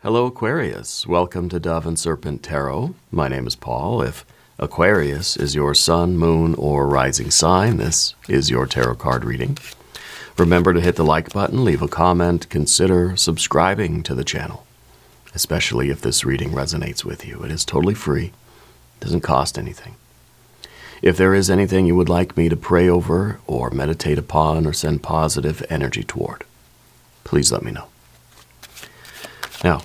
Hello, Aquarius. Welcome to Dove and Serpent Tarot. My name is Paul. If Aquarius is your sun, moon, or rising sign, this is your tarot card reading. Remember to hit the like button, leave a comment, consider subscribing to the channel, especially if this reading resonates with you. It is totally free, doesn't cost anything. If there is anything you would like me to pray over or meditate upon or send positive energy toward, please let me know. Now,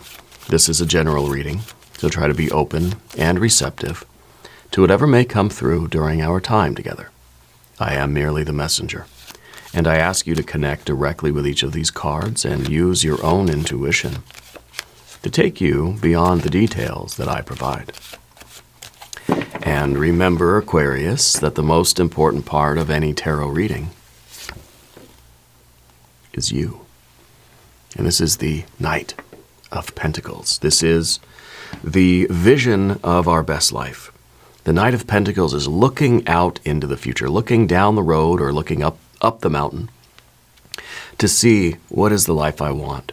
this is a general reading, so try to be open and receptive to whatever may come through during our time together. I am merely the messenger, and I ask you to connect directly with each of these cards and use your own intuition to take you beyond the details that I provide. And remember, Aquarius, that the most important part of any tarot reading is you. And this is the Knight of Pentacles. This is the vision of our best life. The Knight of Pentacles is looking out into the future, looking down the road or looking up the mountain to see what is the life I want.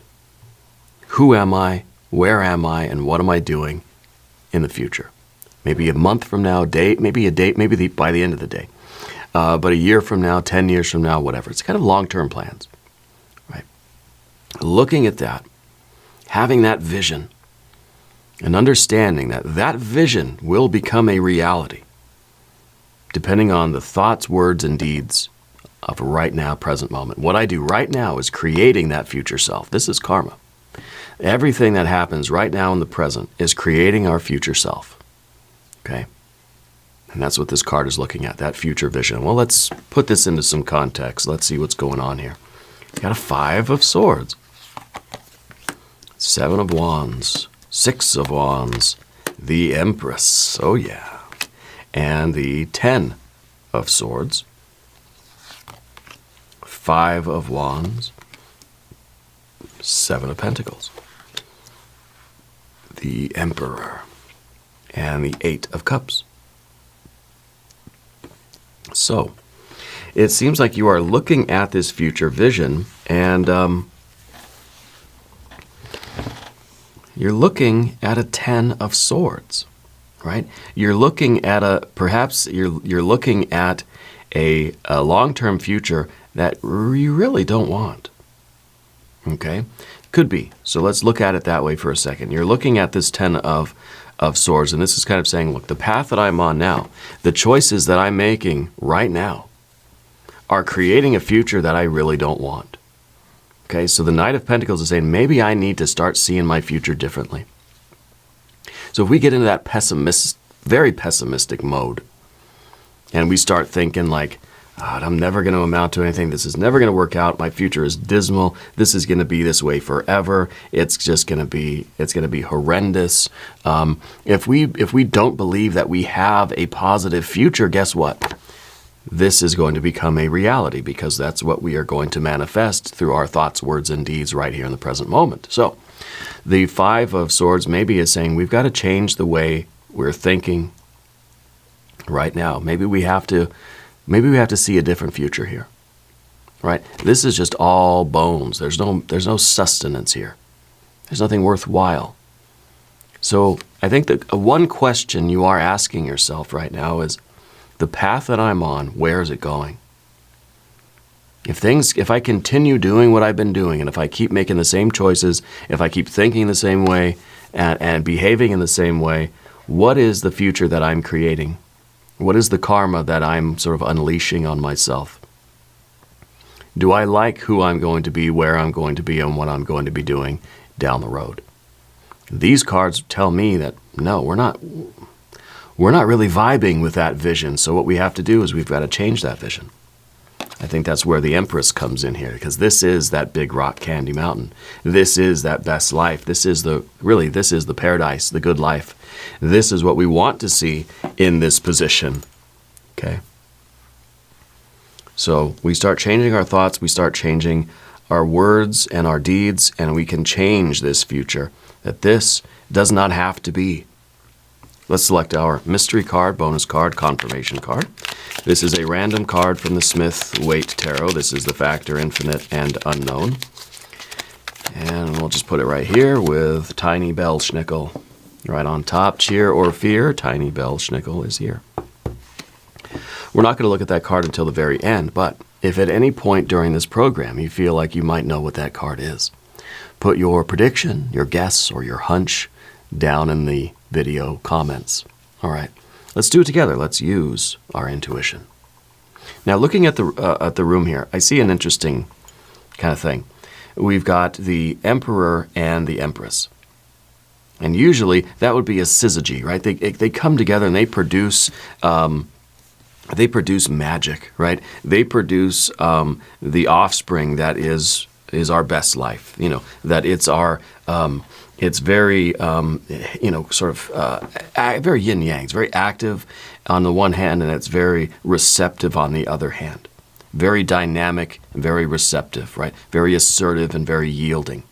Who am I? Where am I? And what am I doing in the future? Maybe a month from now, maybe by the end of the day. But a year from now, 10 years from now, whatever. It's kind of long-term plans, right? Looking at that, having that vision, and understanding that that vision will become a reality, depending on the thoughts, words, and deeds of a right now, present moment. What I do right now is creating that future self. This is karma. Everything that happens right now in the present is creating our future self. Okay? And that's what this card is looking at, that future vision. Well, let's put this into some context. Let's see what's going on here. You got a 5 of Swords, 7 of Wands, 6 of Wands, the Empress, oh yeah, and the 10 of Swords, 5 of Wands, 7 of Pentacles, the Emperor, and the 8 of Cups. So, it seems like you are looking at this future vision, and you're looking at a 10 of Swords, right? You're looking at perhaps you're looking at a long-term future that you really don't want, okay? Could be. So let's look at it that way for a second. You're looking at this 10 of Swords, and this is kind of saying, look, the path that I'm on now, the choices that I'm making right now are creating a future that I really don't want. Okay, so the Knight of Pentacles is saying, maybe I need to start seeing my future differently. So if we get into that very pessimistic mode, and we start thinking like, I'm never going to amount to anything, this is never going to work out, my future is dismal, this is going to be this way forever, it's going to be horrendous. If we don't believe that we have a positive future, guess what? This is going to become a reality, because that's what we are going to manifest through our thoughts, words, and deeds right here in the present moment. So the 5 of Swords maybe is saying we've got to change the way we're thinking right now. Maybe we have to see a different future here, right? This is just all bones. There's no sustenance here. There's nothing worthwhile. So I think that one question you are asking yourself right now is, the path that I'm on, where is it going? If I continue doing what I've been doing, and if I keep making the same choices, if I keep thinking the same way and behaving in the same way, what is the future that I'm creating? What is the karma that I'm sort of unleashing on myself? Do I like who I'm going to be, where I'm going to be, and what I'm going to be doing down the road? These cards tell me that, no, we're not really vibing with that vision. So what we have to do is we've got to change that vision. I think that's where the Empress comes in here, because this is that big rock candy mountain. This is that best life. This is the paradise, the good life. This is what we want to see in this position. Okay? So we start changing our thoughts, we start changing our words and our deeds, and we can change this future. That this does not have to be. Let's select our mystery card, bonus card, confirmation card. This is a random card from the Smith-Waite Tarot. This is the factor, infinite, and unknown. And we'll just put it right here with tiny bell schnickel right on top. Cheer or fear, tiny bell schnickel is here. We're not going to look at that card until the very end, but if at any point during this program you feel like you might know what that card is, put your prediction, your guess, or your hunch down in the video comments. All right, let's do it together. Let's use our intuition. Now, looking at the room here, I see an interesting kind of thing. We've got the Emperor and the Empress. And usually that would be a syzygy, right? They come together and they produce magic, right? They produce the offspring that is our best life. You know, that it's our it's very sort of very yin yang. It's very active on the one hand, and it's very receptive on the other hand. Very dynamic, very receptive, right? Very assertive and very yielding.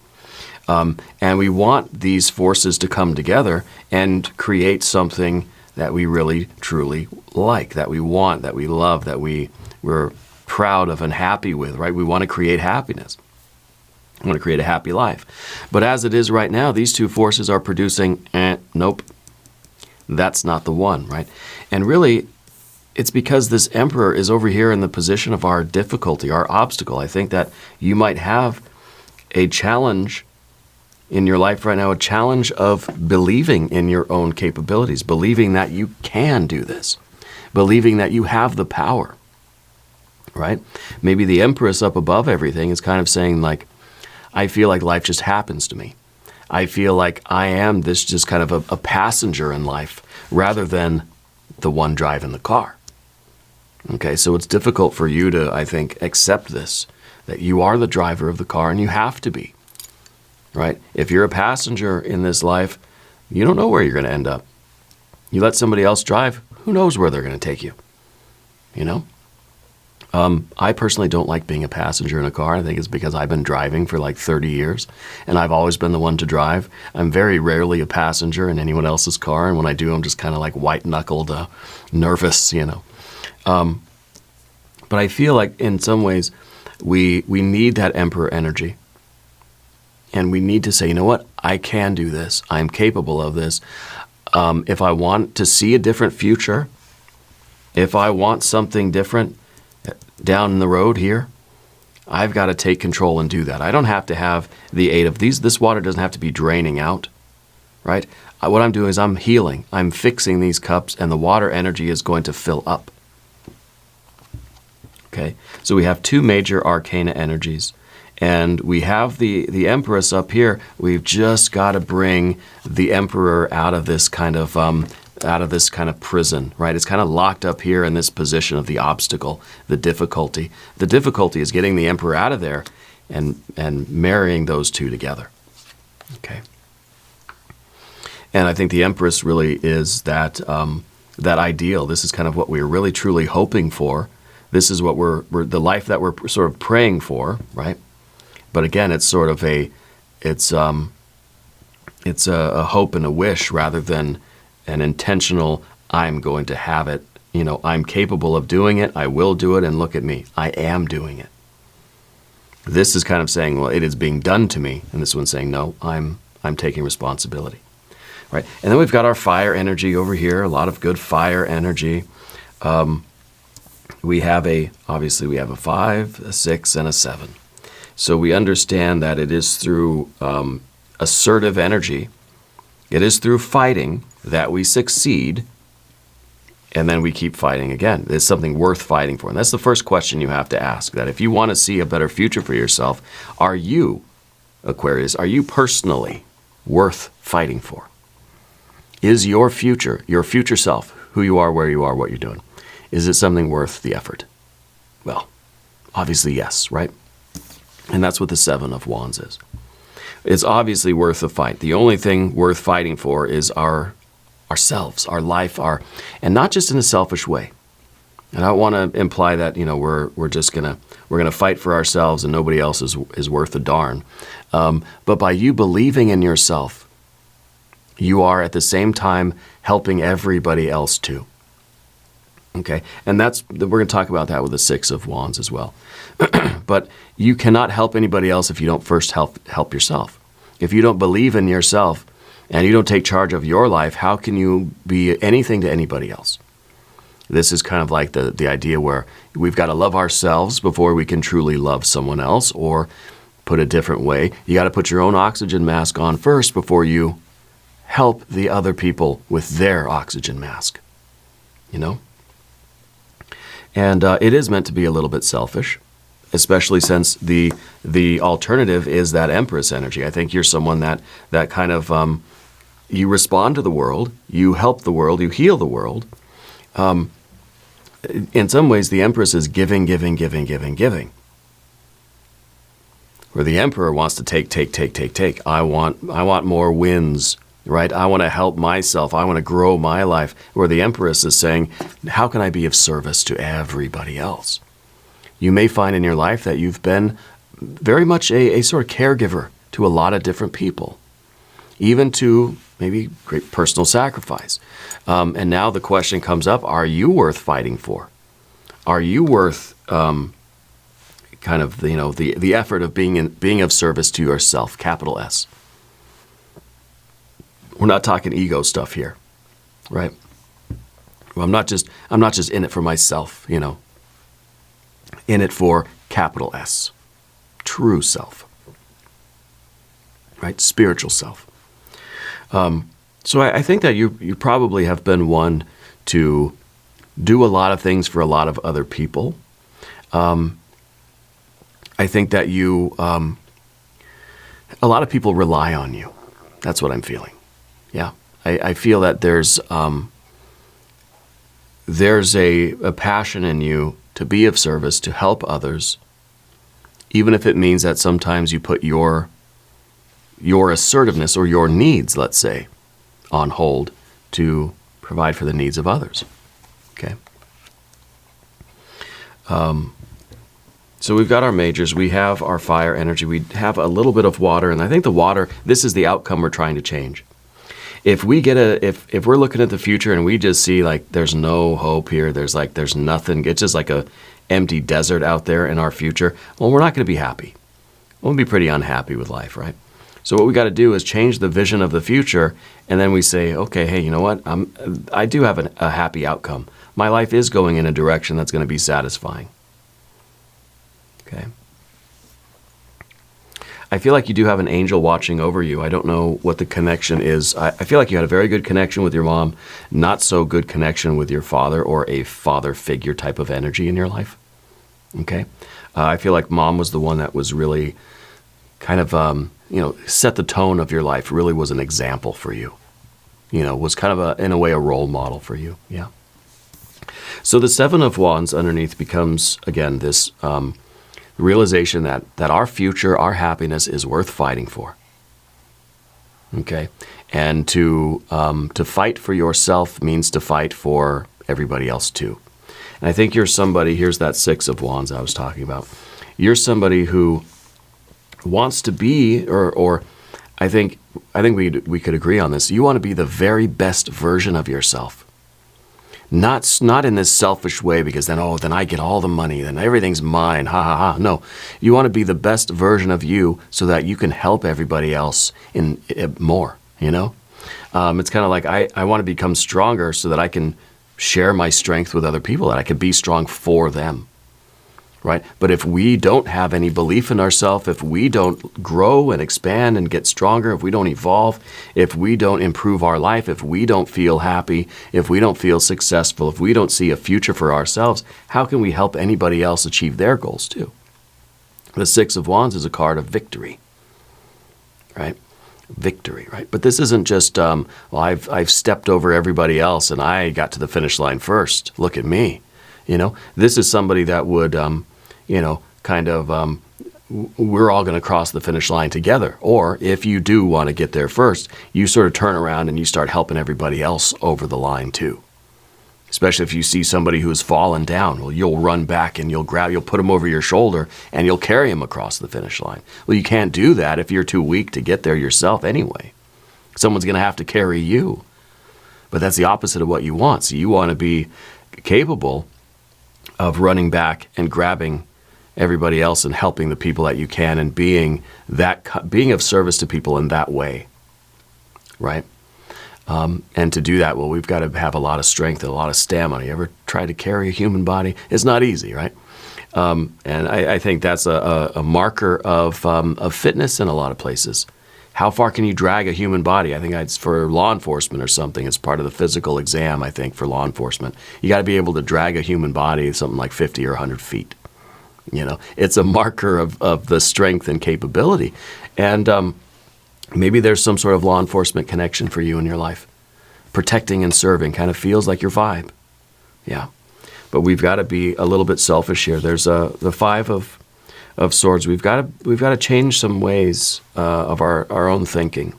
And we want these forces to come together and create something that we really, truly like, that we want, that we love, that we're proud of and happy with, right? We want to create happiness. We want to create a happy life. But as it is right now, these two forces are producing, nope, that's not the one, right? And really, it's because this Emperor is over here in the position of our difficulty, our obstacle. I think that you might have a challenge in your life right now, a challenge of believing in your own capabilities, believing that you can do this, believing that you have the power, right? Maybe the Empress up above everything is kind of saying like, I feel like life just happens to me. I feel like I am this just kind of a passenger in life rather than the one driving the car. Okay, so it's difficult for you to, I think, accept this, that you are the driver of the car and you have to be. Right? If you're a passenger in this life, you don't know where you're going to end up. You let somebody else drive, who knows where they're going to take you? You know? I personally don't like being a passenger in a car. I think it's because I've been driving for like 30 years, and I've always been the one to drive. I'm very rarely a passenger in anyone else's car, and when I do, I'm just kind of like white-knuckled, nervous, you know. But I feel like in some ways we need that Emperor energy. And we need to say, you know what, I can do this. I'm capable of this. If I want to see a different future, if I want something different down the road here, I've got to take control and do that. I don't have to have the aid of these. This water doesn't have to be draining out, right? What I'm doing is I'm healing. I'm fixing these cups, and the water energy is going to fill up. Okay, so we have two major arcana energies. And we have the Empress up here. We've just got to bring the Emperor out of this kind of prison, right? It's kind of locked up here in this position of the obstacle, the difficulty. The difficulty is getting the Emperor out of there and marrying those two together. Okay. And I think the Empress really is that ideal. This is kind of what we're really truly hoping for. This is what we're the life that we're sort of praying for, right? But again, it's sort of a hope and a wish rather than an intentional, I'm going to have it, you know, I'm capable of doing it, I will do it, and look at me, I am doing it. This is kind of saying, well, it is being done to me, and this one's saying, no, I'm taking responsibility, right? And then we've got our fire energy over here, a lot of good fire energy. We have obviously we have a 5, a 6, and a 7. So we understand that it is through assertive energy, it is through fighting that we succeed, and then we keep fighting again. It's something worth fighting for. And that's the first question you have to ask, that if you want to see a better future for yourself, are you, Aquarius, are you personally worth fighting for? Is your future self, who you are, where you are, what you're doing, is it something worth the effort? Well, obviously yes, right? And that's what the 7 of Wands is. It's obviously worth the fight. The only thing worth fighting for is ourselves, our life, and not just in a selfish way. And I don't want to imply that, you know, we're gonna fight for ourselves and nobody else is worth a darn. But by you believing in yourself, you are at the same time helping everybody else too. Okay, and we're going to talk about that with the 6 of Wands as well. But you cannot help anybody else if you don't first help yourself. If you don't believe in yourself and you don't take charge of your life, how can you be anything to anybody else? This is kind of like the idea where we've got to love ourselves before we can truly love someone else, or put a different way, you got to put your own oxygen mask on first before you help the other people with their oxygen mask, you know? And it is meant to be a little bit selfish, especially since the alternative is that Empress energy. I think you're someone that kind of, you respond to the world, you help the world, you heal the world. In some ways, the Empress is giving. Where the Emperor wants to take. I want more wins, right? I want to help myself. I want to grow my life. Where the Empress is saying, how can I be of service to everybody else? You may find in your life that you've been very much a sort of caregiver to a lot of different people, even to maybe great personal sacrifice. And now the question comes up, are you worth fighting for? Are you worth kind of, you know, the effort of being of service to yourself, capital S? We're not talking ego stuff here, right? Well, I'm not just in it for myself, you know. In it for capital S, true self, right? Spiritual self. So I think that you probably have been one to do a lot of things for a lot of other people. I think that a lot of people rely on you. That's what I'm feeling. Yeah. I feel that there's a passion in you to be of service, to help others, even if it means that sometimes you put your assertiveness or your needs, let's say, on hold to provide for the needs of others. Okay. So we've got our majors, we have our fire energy, we have a little bit of water, and I think the water, this is the outcome we're trying to change. If we get if we're looking at the future and we just see like there's no hope here, there's nothing, it's just like a empty desert out there in our future, well, we're not going to be happy. We'll be pretty unhappy with life, right? So what we got to do is change the vision of the future, and then we say, okay, hey, you know what? I do have a happy outcome. My life is going in a direction that's going to be satisfying. Okay. I feel like you do have an angel watching over you. I don't know what the connection is. I feel like you had a very good connection with your mom, not so good connection with your father or a father figure type of energy in your life. Okay. I feel like mom was the one that was really kind of, set the tone of your life, really was an example for you. Was kind of in a way, a role model for you. Yeah. So the Seven of Wands underneath becomes, again, this realization that our future, our happiness is worth fighting for. Okay? And to fight for yourself means to fight for everybody else too. And I think you're somebody, here's that Six of Wands I was talking about. You're somebody who wants to be, or I think we could agree on this. You want to be the very best version of yourself. Not in this selfish way because then I get all the money, then everything's mine, ha ha ha. No, you want to be the best version of you so that you can help everybody else in more, It's kind of like I want to become stronger so that I can share my strength with other people, that I can be strong for them, right? But if we don't have any belief in ourselves, if we don't grow and expand and get stronger, if we don't evolve, if we don't improve our life, if we don't feel happy, if we don't feel successful, if we don't see a future for ourselves, how can we help anybody else achieve their goals too? The Six of Wands is a card of victory, right? Victory, right? But this isn't just, I've stepped over everybody else and I got to the finish line first. Look at me. This is somebody that would, we're all going to cross the finish line together. Or if you do want to get there first, you sort of turn around and you start helping everybody else over the line too. Especially if you see somebody who's fallen down, well, you'll run back and you'll put them over your shoulder and you'll carry them across the finish line. Well, you can't do that if you're too weak to get there yourself anyway. Someone's going to have to carry you. But that's the opposite of what you want. So you want to be capable of running back and grabbing everybody else and helping the people that you can and being of service to people in that way, right? And to do that, well, we've got to have a lot of strength and a lot of stamina. You ever try to carry a human body? It's not easy, right? And I think that's a marker of fitness in a lot of places. How far can you drag a human body? I think it's for law enforcement or something. It's part of the physical exam, I think, for law enforcement. You got to be able to drag a human body something like 50 or 100 feet. You know, it's a marker of the strength and capability. And maybe there's some sort of law enforcement connection for you in your life. Protecting and serving kind of feels like your vibe. Yeah. But we've got to be a little bit selfish here. There's the Five of Swords. We've got to change some ways of our own thinking.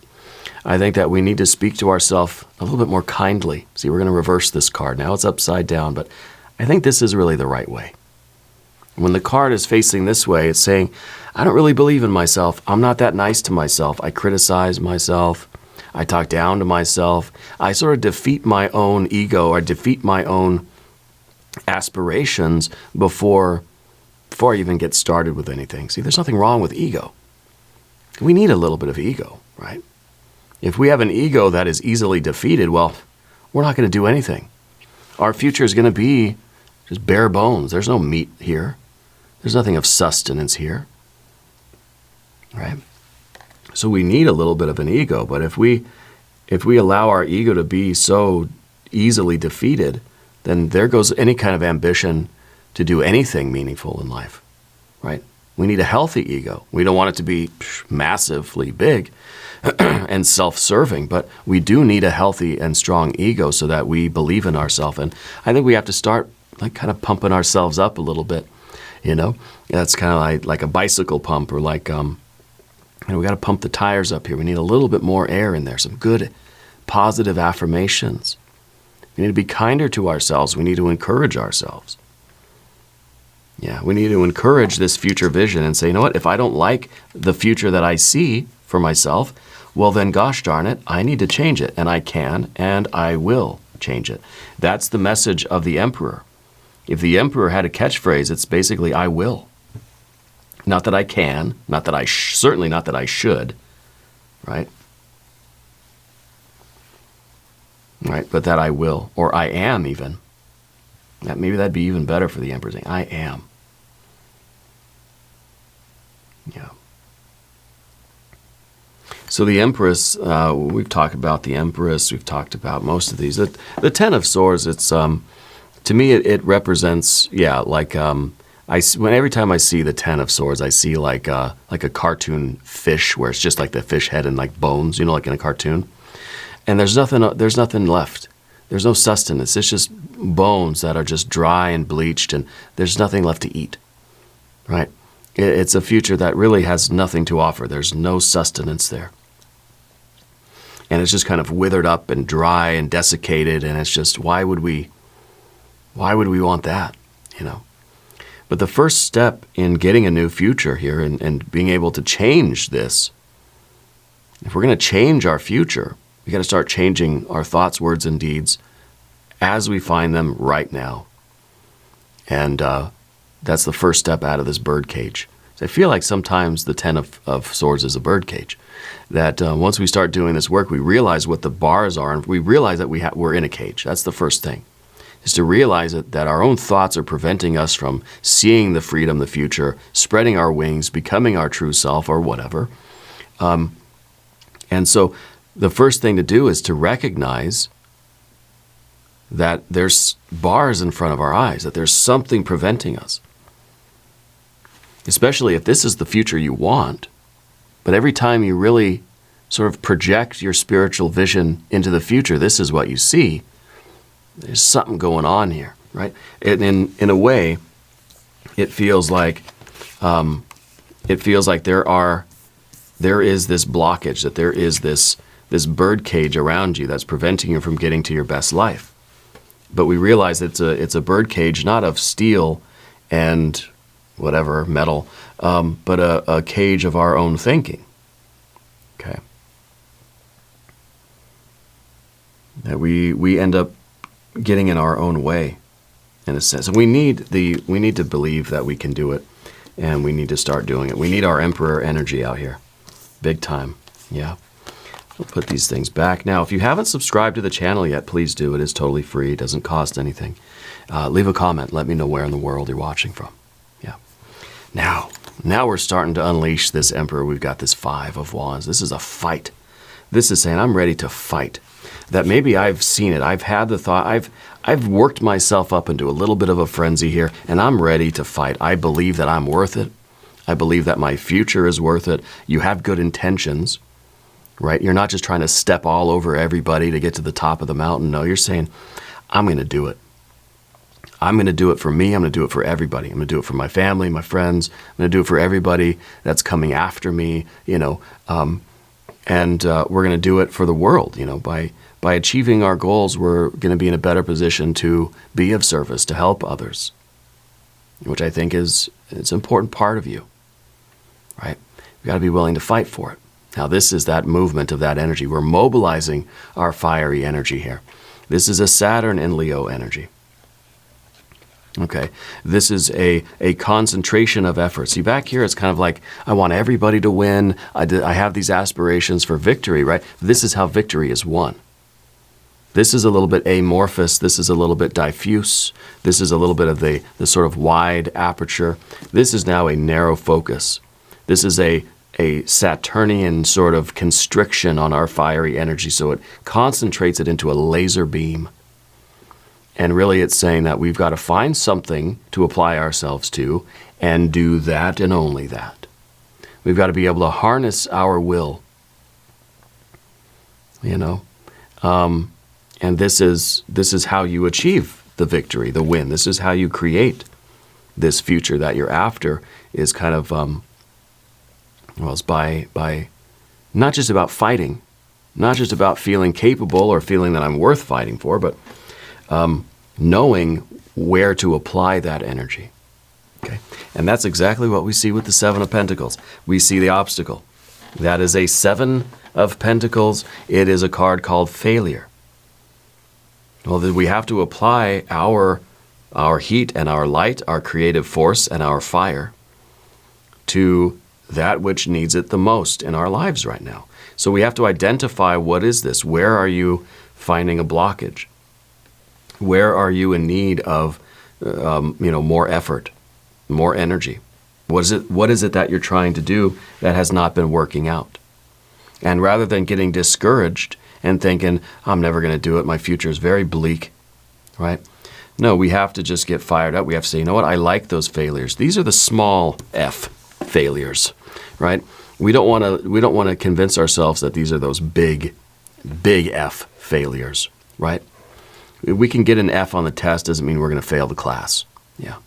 I think that we need to speak to ourselves a little bit more kindly. See, we're going to reverse this card. Now it's upside down, but I think this is really the right way. When the card is facing this way, it's saying, I don't really believe in myself. I'm not that nice to myself. I criticize myself. I talk down to myself. I sort of defeat my own ego or defeat my own aspirations before I even get started with anything. See, there's nothing wrong with ego. We need a little bit of ego, right? If we have an ego that is easily defeated, well, we're not going to do anything. Our future is going to be just bare bones. There's no meat here. There's nothing of sustenance here, right? So we need a little bit of an ego, but if we allow our ego to be so easily defeated, then there goes any kind of ambition to do anything meaningful in life, right? We need a healthy ego. We don't want it to be massively big and self-serving, but we do need a healthy and strong ego so that we believe in ourselves. And I think we have to start like kind of pumping ourselves up a little bit, you know? That's kind of like a bicycle pump, or like, we got to pump the tires up here. We need a little bit more air in there, some good positive affirmations. We need to be kinder to ourselves. We need to encourage ourselves. Yeah, we need to encourage this future vision and say, you know what, if I don't like the future that I see for myself, well then, gosh darn it, I need to change it. And I can, and I will change it. That's the message of the emperor. If the emperor had a catchphrase, it's basically, I will. Not that I can, not that certainly not that I should, right? Right, but that I will, or I am even. Maybe that'd be even better for the emperor saying, I am. Yeah. So the Empress, we've talked about the Empress, we've talked about most of these. The Ten of Swords, it's, to me, it represents, like, every time I see the Ten of Swords, I see like a cartoon fish where it's just like the fish head and like bones, you know, like in a cartoon. And there's nothing left. There's no sustenance. It's just bones that are just dry and bleached, and there's nothing left to eat, right? It's a future that really has nothing to offer. There's no sustenance there. And it's just kind of withered up and dry and desiccated, and it's just, why would we want that, you know? But the first step in getting a new future here and being able to change this, if we're going to change our future, we got to start changing our thoughts, words, and deeds as we find them right now. And that's the first step out of this bird cage. So I feel like sometimes the Ten of Swords is a bird cage. That once we start doing this work, we realize what the bars are, and we realize that we're in a cage. That's the first thing, is to realize that our own thoughts are preventing us from seeing the freedom, the future, spreading our wings, becoming our true self, or whatever. And so the first thing to do is to recognize that there's bars in front of our eyes, that there's something preventing us. Especially if this is the future you want. But every time you really sort of project your spiritual vision into the future, this is what you see. There's something going on here, right? And in a way, it feels like there is this blockage, that there is this bird cage around you that's preventing you from getting to your best life. But we realize it's a bird cage, not of steel and whatever, metal, but a cage of our own thinking. Okay. That we end up getting in our own way, in a sense. And we need to believe that we can do it. and we need to start doing it. We need our emperor energy out here. Big time. Yeah. I'll put these things back. Now, if you haven't subscribed to the channel yet, please do. It is totally free. It doesn't cost anything. Leave a comment. Let me know where in the world you're watching from. Yeah. Now we're starting to unleash this emperor. We've got this 5 of Wands. This is a fight. This is saying I'm ready to fight. That maybe I've seen it. I've had the thought. I've worked myself up into a little bit of a frenzy here, and I'm ready to fight. I believe that I'm worth it. I believe that my future is worth it. You have good intentions, right? You're not just trying to step all over everybody to get to the top of the mountain. No, you're saying, I'm going to do it. I'm going to do it for me. I'm going to do it for everybody. I'm going to do it for my family, my friends. I'm going to do it for everybody that's coming after me, and we're going to do it for the world. By achieving our goals, we're going to be in a better position to be of service, to help others, which I think it's an important part of you, right? You've got to be willing to fight for it. Now, this is that movement of that energy. We're mobilizing our fiery energy here. This is a Saturn and Leo energy. Okay, this is a concentration of effort. See, back here, it's kind of like, I want everybody to win. I have these aspirations for victory, right? This is how victory is won. This is a little bit amorphous. This is a little bit diffuse. This is a little bit of the sort of wide aperture. This is now a narrow focus. This is a Saturnian sort of constriction on our fiery energy, so it concentrates it into a laser beam. And really it's saying that we've got to find something to apply ourselves to and do that and only that. We've got to be able to harness our will, and this is how you achieve the victory, the win. This is how you create this future that you're after, is kind of, it's by not just about fighting, not just about feeling capable or feeling that I'm worth fighting for, but knowing where to apply that energy. Okay, and that's exactly what we see with the 7 of Pentacles. We see the obstacle. That is a 7 of Pentacles. It is a card called failure. Well, then we have to apply our heat and our light, our creative force and our fire to that which needs it the most in our lives right now. So we have to identify, what is this? Where are you finding a blockage? Where are you in need of, more effort, more energy? What is it that you're trying to do that has not been working out? And rather than getting discouraged and thinking, I'm never going to do it, my future is very bleak, right? No, we have to just get fired up. We have to say, you know what? I like those failures. These are the small f failures, right? We don't want to convince ourselves that these are those big F failures, right? We can get an F on the test, doesn't mean we're going to fail the class. Yeah.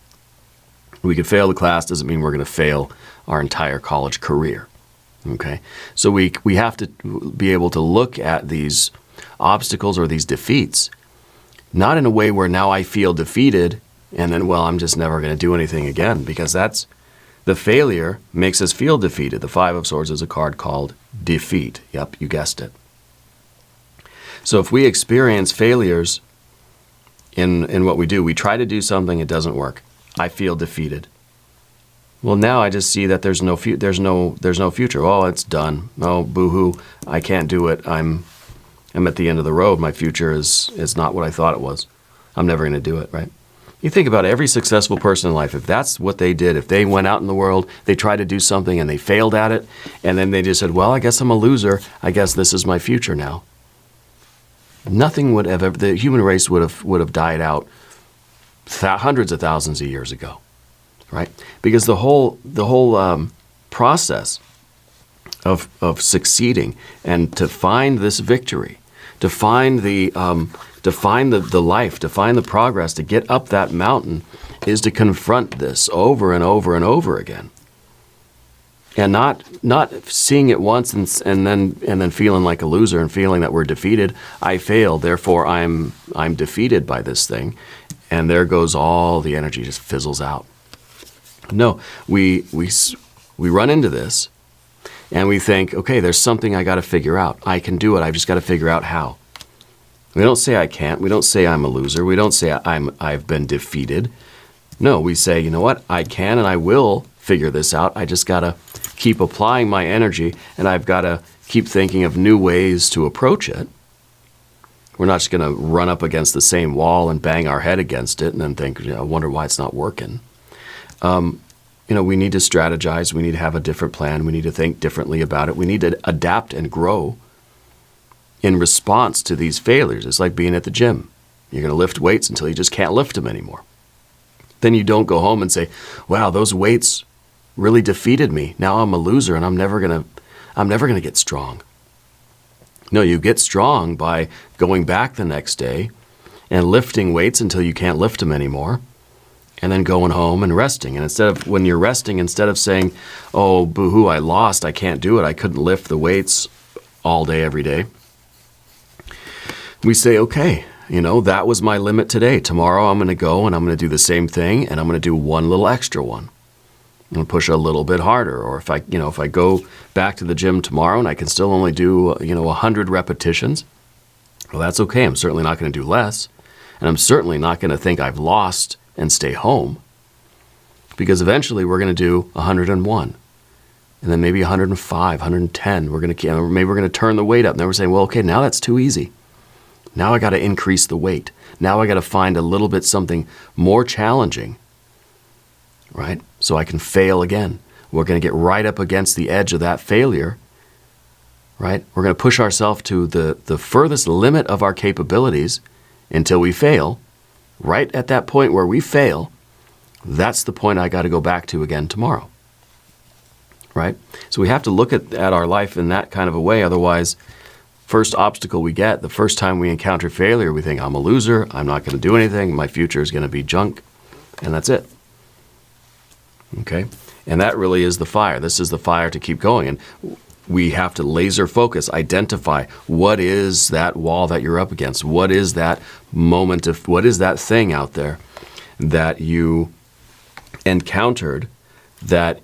We could fail the class, doesn't mean we're going to fail our entire college career. Okay? So we have to be able to look at these obstacles or these defeats, not in a way where now I feel defeated and then, I'm just never going to do anything again, because that's the failure makes us feel defeated. The 5 of Swords is a card called defeat. Yep, you guessed it. So if we experience failures in what we do, we try to do something, it doesn't work. I feel defeated. Well, now I just see that there's no future. Oh, it's done. Oh, boo-hoo, I can't do it. I'm at the end of the road. My future is not what I thought it was. I'm never going to do it, right? You think about every successful person in life, if that's what they did, if they went out in the world, they tried to do something and they failed at it, and then they just said, well, I guess I'm a loser. I guess this is my future now. Nothing would have ever, the human race would have died out hundreds of thousands of years ago, right? Because the whole process of succeeding and to find this victory, to find the life, to find the progress, to get up that mountain, is to confront this over and over and over again. And not seeing it once and then feeling like a loser and feeling that we're defeated. I failed, therefore I'm defeated by this thing, and there goes all the energy, just fizzles out. No, we run into this, and we think, okay, there's something I got to figure out. I can do it. I've just got to figure out how. We don't say I can't. We don't say I'm a loser. We don't say I've been defeated. No, we say, you know what? I can and I will figure this out. I just got to keep applying my energy, and I've got to keep thinking of new ways to approach it. We're not just going to run up against the same wall and bang our head against it and then think, I wonder why it's not working. We need to strategize. We need to have a different plan. We need to think differently about it. We need to adapt and grow in response to these failures. It's like being at the gym. You're going to lift weights until you just can't lift them anymore. Then you don't go home and say, wow, those weights really defeated me. Now I'm a loser and I'm never going to get strong. No, you get strong by going back the next day and lifting weights until you can't lift them anymore, and then going home and resting. And when you're resting, instead of saying, oh, boo-hoo, I lost, I can't do it, I couldn't lift the weights all day, every day, we say, okay, that was my limit today. Tomorrow I'm going to go and I'm going to do the same thing, and I'm going to do one little extra one. I'm going to push a little bit harder. Or if I go back to the gym tomorrow and I can still only do 100 repetitions, well, that's okay. I'm certainly not going to do less, and I'm certainly not going to think I've lost and stay home, because eventually we're going to do 101, and then maybe 105, 110. Maybe we're going to turn the weight up, and then we're saying, well, okay, now that's too easy. Now I got to increase the weight. Now I got to find a little bit something more challenging, right? So I can fail again. We're going to get right up against the edge of that failure, right? We're going to push ourselves to the furthest limit of our capabilities until we fail. Right at that point where we fail, that's the point I got to go back to again tomorrow, right? So we have to look at our life in that kind of a way. Otherwise, first obstacle we get, the first time we encounter failure, we think, I'm a loser, I'm not going to do anything, my future is going to be junk, and that's it. Okay? And that really is the fire. This is the fire to keep going. And we have to laser focus, identify what is that wall that you're up against? What is that moment what is that thing out there that you encountered that,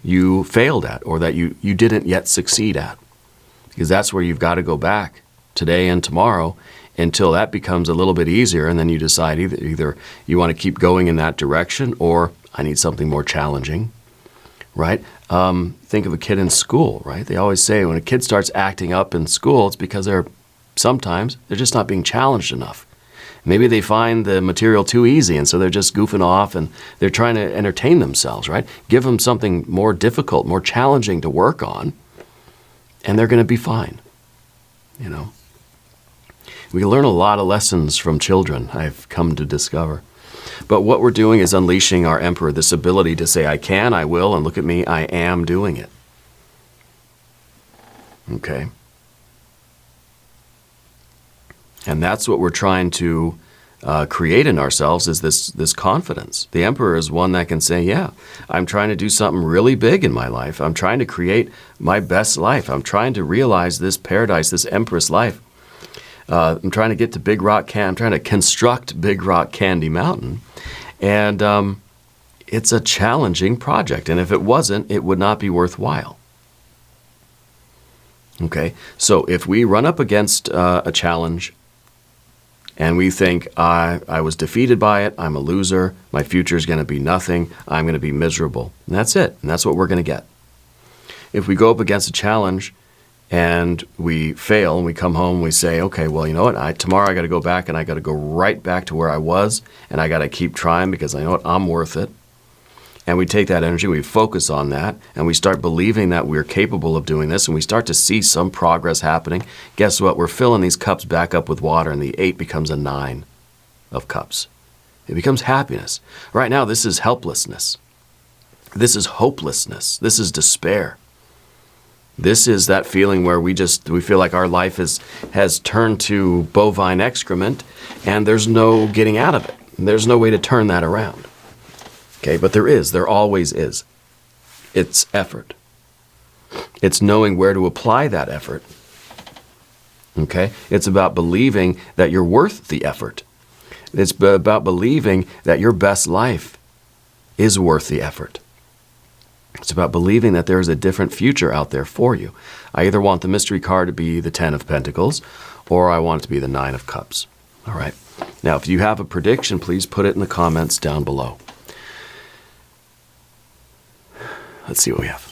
you failed at, or that you didn't yet succeed at? Because that's where you've got to go back today and tomorrow until that becomes a little bit easier, and then you decide either you want to keep going in that direction, or I need something more challenging, right? Think of a kid in school, right? They always say when a kid starts acting up in school, it's because they're just not being challenged enough. Maybe they find the material too easy, and so they're just goofing off and they're trying to entertain themselves, right? Give them something more difficult, more challenging to work on, and they're going to be fine, We learn a lot of lessons from children, I've come to discover. But what we're doing is unleashing our emperor, this ability to say, I can, I will, and look at me, I am doing it. Okay? And that's what we're trying to create in ourselves, is this confidence. The emperor is one that can say, yeah, I'm trying to do something really big in my life. I'm trying to create my best life. I'm trying to realize this paradise, this empress life. I'm trying to get to I'm trying to construct Big Rock Candy Mountain. And it's a challenging project. And if it wasn't, it would not be worthwhile. Okay, so if we run up against a challenge and we think, I was defeated by it, I'm a loser, my future is going to be nothing, I'm going to be miserable. And that's it. And that's what we're going to get. If we go up against a challenge and we fail and we come home and we say, okay, well, you know what, tomorrow I got to go back and I got to go right back to where I was, and I got to keep trying because I know what, I'm worth it. And we take that energy, we focus on that, and we start believing that we're capable of doing this, and we start to see some progress happening. Guess what? We're filling these cups back up with water, and the 8 becomes a 9 of cups. It becomes happiness. Right now, this is helplessness. This is hopelessness. This is despair. This is that feeling where we feel like our life has turned to bovine excrement, and there's no getting out of it. There's no way to turn that around. Okay, but there always is. It's effort. It's knowing where to apply that effort. Okay, it's about believing that you're worth the effort. It's about believing that your best life is worth the effort. It's about believing that there is a different future out there for you. I either want the mystery card to be the 10 of Pentacles, or I want it to be the 9 of Cups. All right. Now, if you have a prediction, please put it in the comments down below. Let's see what we have.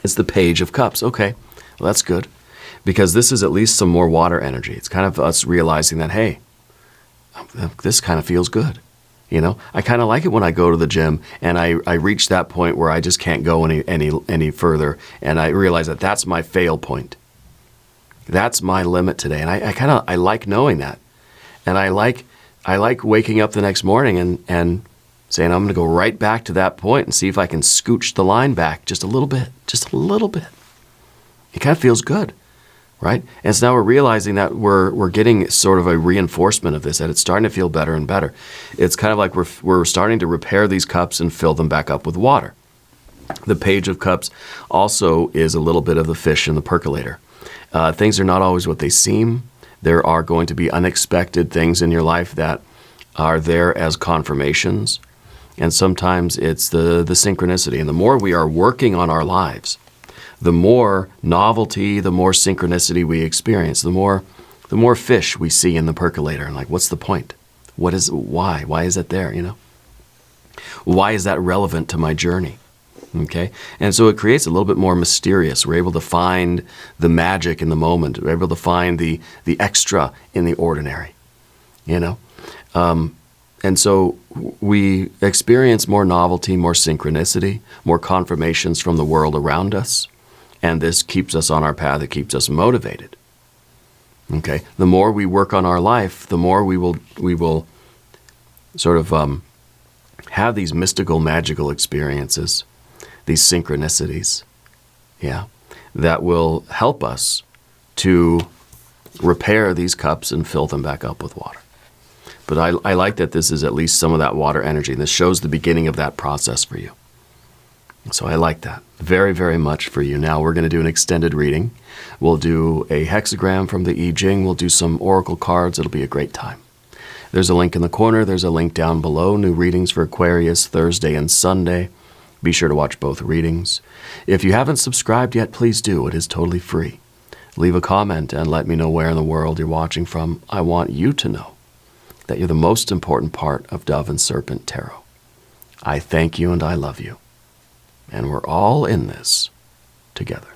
It's the Page of Cups. Okay, well, that's good, because this is at least some more water energy. It's kind of us realizing that, hey, this kind of feels good. You know, I kind of like it when I go to the gym and I reach that point where I just can't go any further, and I realize that that's my fail point. That's my limit today, and I like knowing that, and I like waking up the next morning and saying I'm going to go right back to that point and see if I can scooch the line back just a little bit, just a little bit. It kind of feels good. Right? And so now we're realizing that we're getting sort of a reinforcement of this, that it's starting to feel better and better. It's kind of like we're starting to repair these cups and fill them back up with water. The Page of Cups also is a little bit of the fish in the percolator. Things are not always what they seem. There are going to be unexpected things in your life that are there as confirmations. And sometimes it's the synchronicity. And the more we are working on our lives, the more novelty, the more synchronicity we experience, the more fish we see in the percolator. And like, what's the point? Why? Why is it there, you know? Why is that relevant to my journey? Okay? And so it creates a little bit more mysterious. We're able to find the magic in the moment. We're able to find the extra in the ordinary, you know? And so we experience more novelty, more synchronicity, more confirmations from the world around us. And this keeps us on our path. It keeps us motivated. Okay? The more we work on our life, the more we will sort of have these mystical, magical experiences, these synchronicities, yeah, that will help us to repair these cups and fill them back up with water. But I like that this is at least some of that water energy. And this shows the beginning of that process for you. So I like that very, very much for you. Now we're going to do an extended reading. We'll do a hexagram from the Jing. We'll do some oracle cards. It'll be a great time. There's a link in the corner. There's a link down below. New readings for Aquarius Thursday and Sunday. Be sure to watch both readings. If you haven't subscribed yet, please do. It is totally free. Leave a comment and let me know where in the world you're watching from. I want you to know that you're the most important part of Dove and Serpent Tarot. I thank you and I love you. And we're all in this together.